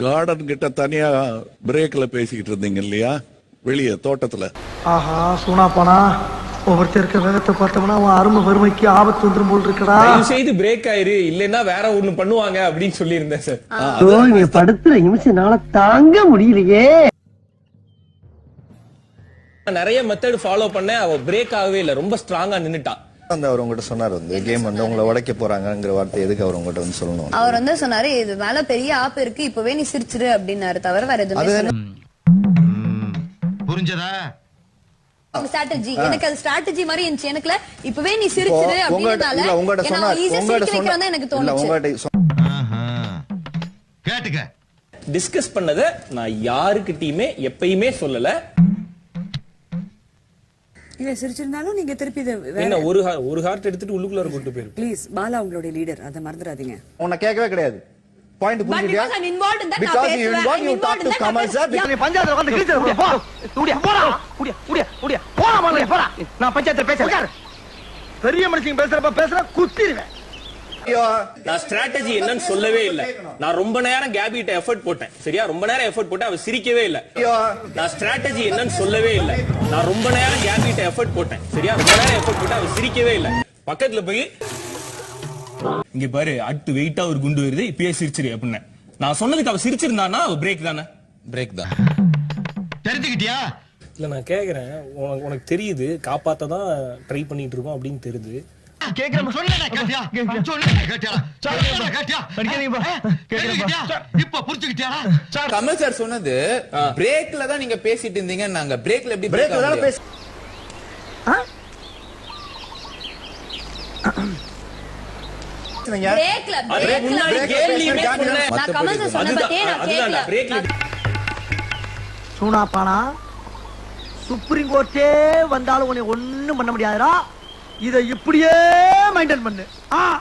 Garden கிட்ட தனியா பிரேக்ல பேசிக்கிட்டு இருந்தீங்க இல்லையா, வெளியே தோட்டத்துல. ஆஹா சூனா போனா ஒவ்வொருத்தர் இருக்க வேகத்தை பார்த்தோம்னா அவன் அருமை வறுமைக்கு ஆபத்து வந்துரும் போல் இருக்கடா. தயவு செய்து பிரேக் ஆயிரு, இல்லன்னா வேற ஒண்ணு பண்ணுவாங்க அப்படின்னு சொல்லி இருந்தேன் சார். நீங்க படுத்துற நிமிஷம்னால தாங்க முடியலையே. நிறைய மெத்தட் ஃபாலோ பண்ண, அவ பிரேக் ஆகவே இல்ல, ரொம்ப ஸ்ட்ராங்கா நின்னுட்டா. அவர் உங்ககிட்ட சொன்னார் வந்து கேம் வந்து உங்களை உடைக்க போறாங்கிற வார்த்தை எதுக்கு அவர் உங்ககிட்ட வந்து சொல்லணும்? அவர் வந்து சொன்னாரு இது மேல பெரிய ஆப் இருக்கு, இப்பவே நீ சிரிச்சிரு அப்படின்னாரு, தவிர வேற எதுவுமே புரிஞ்சதா? ஸ்ட்ராட்டஜி எனக்கு அது ஸ்ட்ராட்டஜி மாதிரி இருந்துச்சு. எனக்குல இப்பவே நீ சிரிச்சிரு அப்படினால உங்ககிட்ட சொன்னார் எனக்கு தோணுச்சு. கேட்டுக்க டிஸ்கஸ் பண்ணத நான் யாருக்கிட்டயுமே எப்பயுமே சொல்லல. இல்ல சிரிச்சிருந்தாலும் நீங்க திருப்பி என்ன ஒரு ஹார்ட் எடுத்துட்டு உள்ளுக்குள்ள கொண்டு போயிரு. ப்ளீஸ் பாலா உங்களுடைய லீடர், அதை மறந்துடாதீங்க. உன்னை கேட்கவே கிடையாது. Point புரிஞ்சுக்கியா? Because I'm involved in that, Because you involved, you talk to Kamal sir. நீ பஞ்சாயத்துல வந்து கிழிச்சு போ. ஓடியா போடா. ஓடியா. போடா மாமா போடா. நான் பஞ்சாயத்துல பேசறேன். பெரிய மனுஷங்க பேசுற குத்திடுவேன். நான் ஸ்ட்ராட்டஜி என்னன்னு சொல்லவே இல்ல. நான் ரொம்ப நேரம் கேபி கிட்ட எஃபோர்ட் போட்டேன். சரியா, ரொம்ப நேரம் எஃபோர்ட் போட்டு அவ சிரிக்கவே இல்ல. நான் ஸ்ட்ராட்டஜி என்னன்னு சொல்லவே இல்ல. நான் ரொம்ப நேரம் கேபி கிட்ட எஃபோர்ட் போட்டேன். சரியா, ரொம்ப நேரம் எஃபோர்ட் போட்டு அவ சிரிக்கவே இல்ல. பக்கத்துல போய் இங்க பாரு அடுத்து வெயிட்டா ஒரு குண்டு வருது, இப்பயே சிரிச்சிரு அப்படின்னு நான் சொன்னதுக்கு அவ சிரிச்சிருந்தானா அவ பிரேக் தானே? பிரேக் தான். தெரிஞ்சுக்கிட்டியா? இல்ல நான் கேக்குறேன், உனக்கு தெரியுது காப்பாத்த தான் ட்ரை பண்ணிட்டு இருக்கோம் அப்படின்னு தெரியுது. கேக்குறேன் சொல்லடா கேட்டியா? சொல்லடா கேட்டியா? இப்ப புரிஞ்சுக்கிட்டியாடா? கமல் சார் சொன்னது பிரேக்ல தான் நீங்க பேசிட்டு இருந்தீங்க. நாங்க பிரேக்ல எப்படி பிரேக்ல தான் பேச சூனாப்பானா சுப்ரீம் கோர்ட்டே வந்தாலும் உன்னை ஒண்ணும் பண்ண முடியாதுடா. இதை இப்படியே மெயின்டைன் பண்ணு.